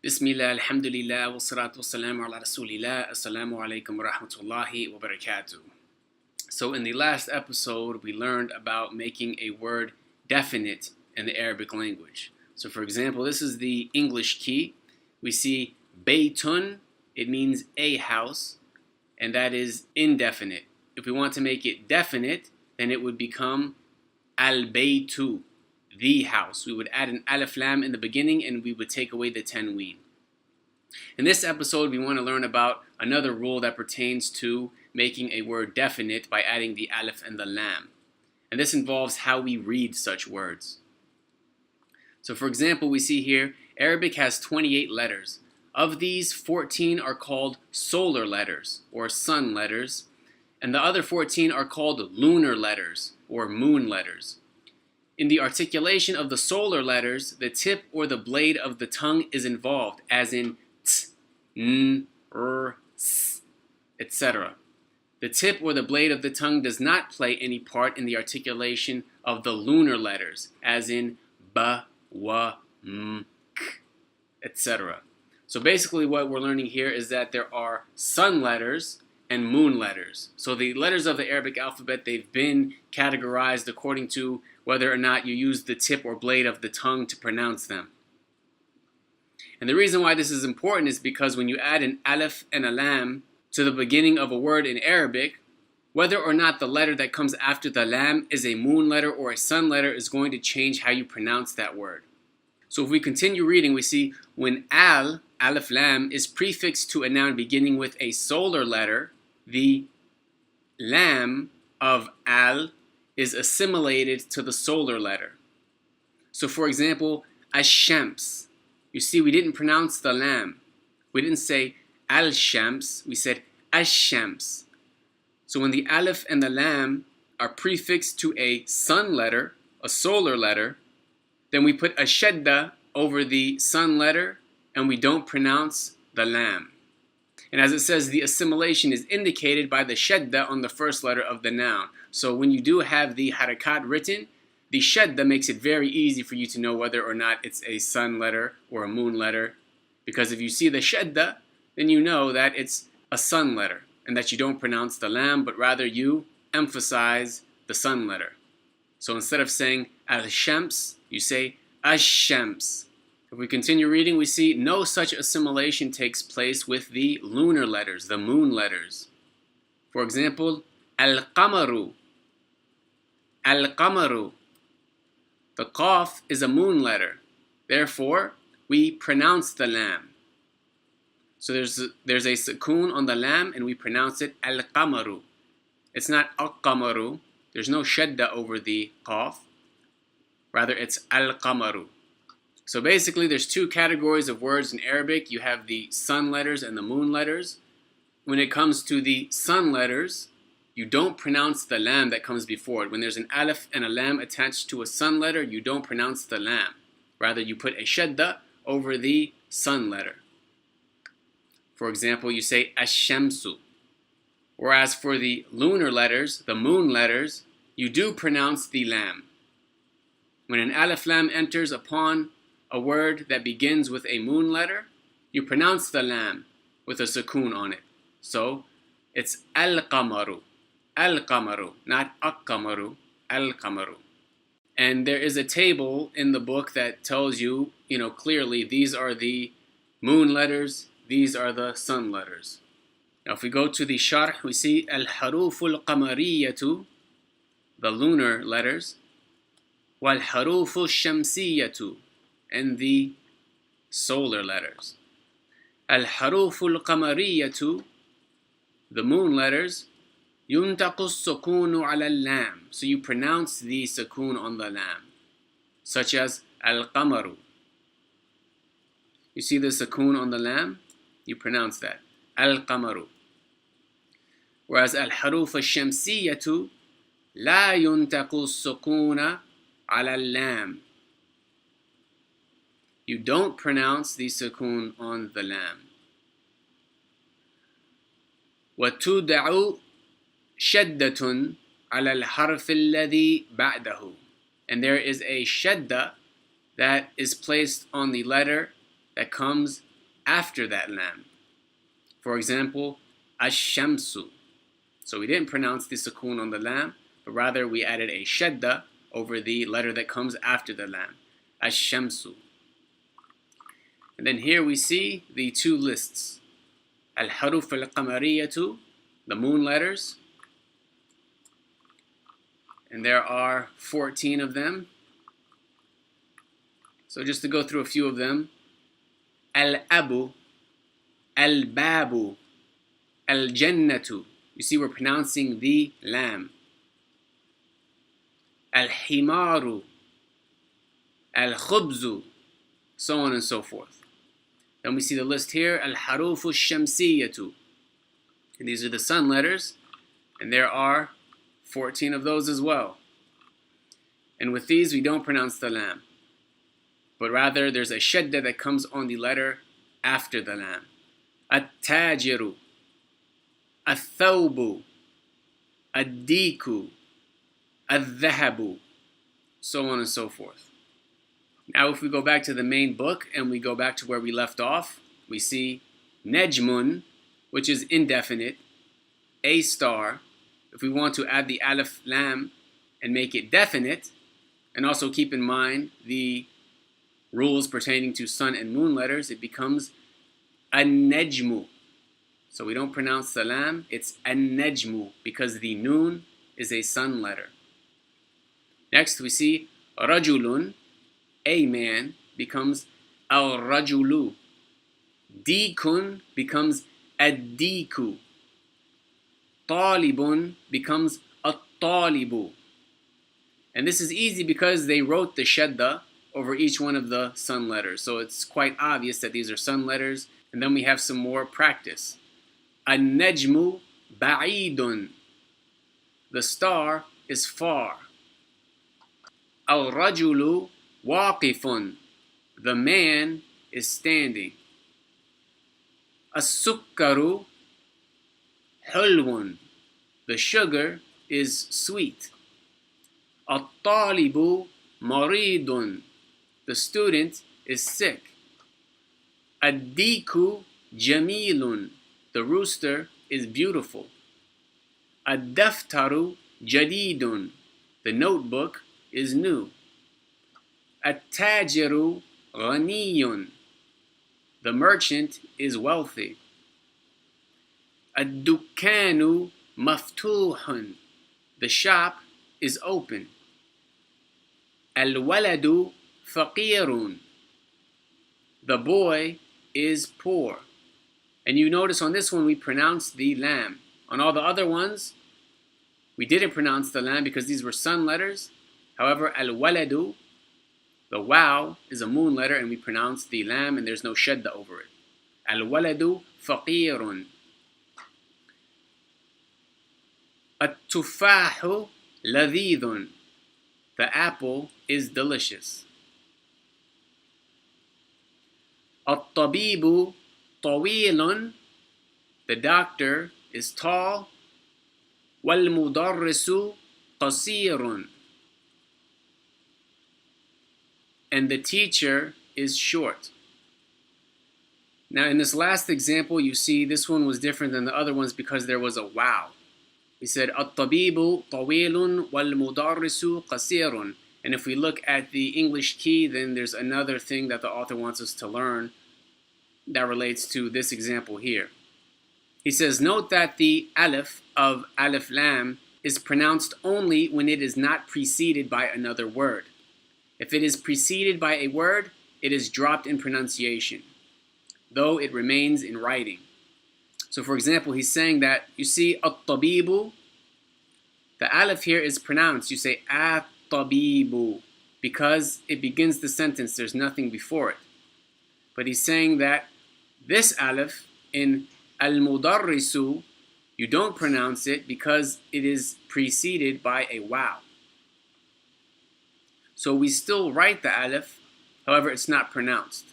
Bismillah, alhamdulillah, wassalatu wassalamu ala rasulillah, assalamu alaikum wa rahmatullahi wa barakatuh. So in the last episode, we learned about making a word definite in the Arabic language. So for example, this is the English key. We see baytun, it means a house, and that is indefinite. If we want to make it definite, then it would become al-baytu, the house. We would add an alif lam in the beginning and we would take away the tanween. In this episode, we want to learn about another rule that pertains to making a word definite by adding the alif and the lam. And this involves how we read such words. So for example, we see here Arabic has 28 letters. Of these, 14 are called solar letters or sun letters, and the other 14 are called lunar letters or moon letters. In the articulation of the solar letters, the tip or the blade of the tongue is involved, as in t, n, r, s, etc. The tip or the blade of the tongue does not play any part in the articulation of the lunar letters, as in b, w, m, k, etc. So basically what we're learning here is that there are sun letters and moon letters. So the letters of the Arabic alphabet, they've been categorized according to whether or not you use the tip or blade of the tongue to pronounce them. And the reason why this is important is because when you add an alif and a lam to the beginning of a word in Arabic, whether or not the letter that comes after the lam is a moon letter or a sun letter is going to change how you pronounce that word. So if we continue reading, we see when alif lam, is prefixed to a noun beginning with a solar letter, the lam of al is assimilated to the solar letter. So for example, ash-shams. You see, we didn't pronounce the lam. We didn't say al-shams, we said ash-shams. So when the alif and the lam are prefixed to a sun letter, a solar letter, then we put a shadda over the sun letter and we don't pronounce the lam. And as it says, the assimilation is indicated by the shadda on the first letter of the noun. So when you do have the harakat written, the shadda makes it very easy for you to know whether or not it's a sun letter or a moon letter. Because if you see the shadda, then you know that it's a sun letter and that you don't pronounce the lam, but rather you emphasize the sun letter. So instead of saying al-shams, you say ash-shams. If we continue reading, we see no such assimilation takes place with the lunar letters, the moon letters. For example, al-qamaru. Al-qamaru. The qaf is a moon letter. Therefore, we pronounce the lam. So there's a sukoon on the lam and we pronounce it al-qamaru. It's not al-qamaru. There's no shadda over the qaf. Rather, it's al-qamaru. So basically, there's two categories of words in Arabic. You have the sun letters and the moon letters. When it comes to the sun letters, you don't pronounce the lam that comes before it. When there's an alif and a lam attached to a sun letter, you don't pronounce the lam. Rather, you put a shadda over the sun letter. For example, you say ash-shamsu. Whereas for the lunar letters, the moon letters, you do pronounce the lam. When an alif lam enters upon a word that begins with a moon letter, you pronounce the lam with a sukoon on it. So it's al-qamaru, al-qamaru, not ak-qamaru, al-qamaru. And there is a table in the book that tells you, clearly these are the moon letters, these are the sun letters. Now if we go to the sharh, we see al-haruful qamariyatu, the lunar letters, wal-haruful shamsiyatu, and the solar letters. Al-haruful qamariyatu, the moon letters, yuntaqu sukunu ala lam. So you pronounce the sukoon on the lam, such as al-qamaru. You see the sukoon on the lam? You pronounce that, al-qamaru. Whereas al-haruf al-shamsiyatu, la yuntaqu sukuna ala lam. You don't pronounce the sukoon on the lam. وَتُدْعُ شَدَّةٌ عَلَى الْحَرْفِ الَّذِي بَعْدَهُ. And there is a shadda that is placed on the letter that comes after that lam. For example, ash-shamsu. So we didn't pronounce the sukoon on the lam, but rather we added a shadda over the letter that comes after the lam. Ash-shamsu. And then here we see the two lists. Al-haruf al-qamariyatu, the moon letters. And there are 14 of them. So just to go through a few of them. Al-abu, al-babu, al-jannatu. You see we're pronouncing the lam. Al-himaru, al-khubzu, so on and so forth. Then we see the list here, al-harufu shamsiyatu. And these are the sun letters, and there are 14 of those as well. And with these we don't pronounce the lam, but rather there's a shadda that comes on the letter after the lam. At-tajiru, al-thawbu, ad-diku, al-dhahabu, so on and so forth. Now if we go back to the main book and we go back to where we left off, we see najmun, which is indefinite, a star. If we want to add the alif lam and make it definite, and also keep in mind the rules pertaining to sun and moon letters, it becomes an-najmu. So we don't pronounce the lam, it's an-najmu, because the noon is a sun letter. Next we see rajulun, a man, becomes al-rajulu. Dikun becomes ad-diku. Talibun becomes at-talibu. And this is easy because they wrote the shadda over each one of the sun letters. So it's quite obvious that these are sun letters. And then we have some more practice. An-najmu ba'idun. The star is far. Al-rajulu waqifun. The man is standing. As-sukkaru hulwun. The sugar is sweet. At-talibu maridun. The student is sick. Ad-diku jamilun. The rooster is beautiful. Ad-daftaru jadidun. The notebook is new. At-tajiru ghaniyun. The merchant is wealthy. Ad-dukkanu maftuhun. The shop is open. Al-waladu faqirun. The boy is poor. And you notice on this one we pronounced the lam. On all the other ones, we didn't pronounce the lam because these were sun letters. However, al-waladu, the waw, is a moon letter, and we pronounce the lam, and there's no shadda over it. Al-waladu faqirun. At-tufahu ladhidun. The apple is delicious. At-tabibu tawilun. The doctor is tall. Wal-mudarrisu qasirun. And the teacher is short. Now in this last example, you see this one was different than the other ones because there was a wow. He said, At-tabibu tawilun wal-mudarrisu qasirun. And if we look at the English key, then there's another thing that the author wants us to learn that relates to this example here. He says, note that the alif of alif lam is pronounced only when it is not preceded by another word. If it is preceded by a word, it is dropped in pronunciation, though it remains in writing. So for example, he's saying that, you see, at-tabibu, the alif here is pronounced. You say at-tabibu, because it begins the sentence, there's nothing before it. But he's saying that this alif in al-mudarrisu, you don't pronounce it because it is preceded by a waw. So we still write the alif, however it's not pronounced.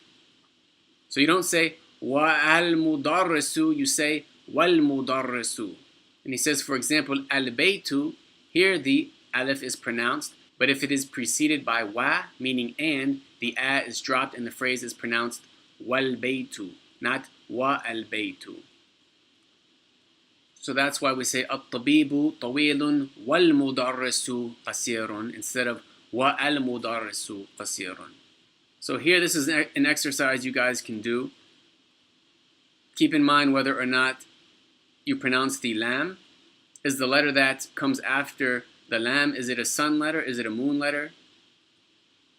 So you don't say wa-al-mudarrisu, you say wal-mudarrisu. And he says, for example, al-baytu, here the alif is pronounced, but if it is preceded by wa, meaning and, the a is dropped and the phrase is pronounced wal-baytu, not wa al-baytu. So that's why we say at-tabibu tawilun wal-mudarrisu qasirun instead of wa al-mudarrisu qasirun. So here, this is an exercise you guys can do. Keep in mind whether or not you pronounce the lam. Is the letter that comes after the lam, is it a sun letter? Is it a moon letter?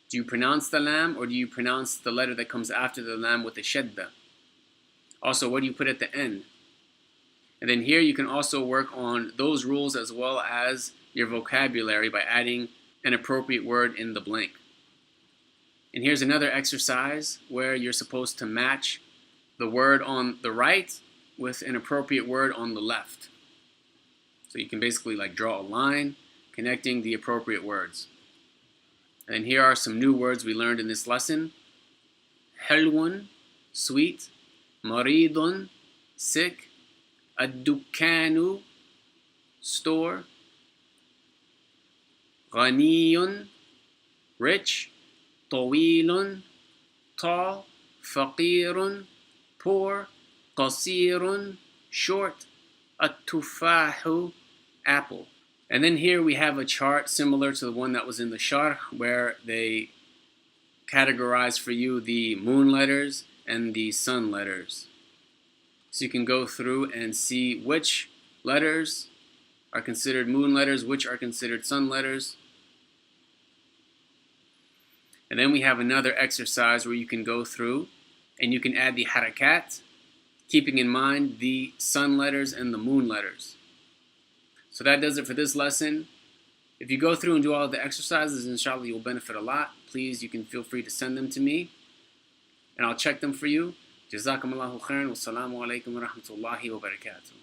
Do you pronounce the lam, or do you pronounce the letter that comes after the lam with a shadda? Also, what do you put at the end? And then here you can also work on those rules as well as your vocabulary by adding an appropriate word in the blank. And here's another exercise where you're supposed to match the word on the right with an appropriate word on the left. So you can basically like draw a line connecting the appropriate words. And here are some new words we learned in this lesson. Helwun, sweet. Maridun, sick. Ad-dukkanu, store. Ghaniyun, rich. Tawilun, tall. Faqirun, poor. Qasirun, short. At-tufahu, apple. And then here we have a chart similar to the one that was in the sharh, where they categorize for you the moon letters and the sun letters. So you can go through and see which letters are considered moon letters, which are considered sun letters. And then we have another exercise where you can go through and you can add the harakat, keeping in mind the sun letters and the moon letters. So that does it for this lesson. If you go through and do all of the exercises, inshallah, you'll benefit a lot. Please, you can feel free to send them to me, and I'll check them for you. Jazakumullahu khairan. Wassalamu alaikum wa rahmatullahi wa barakatuh.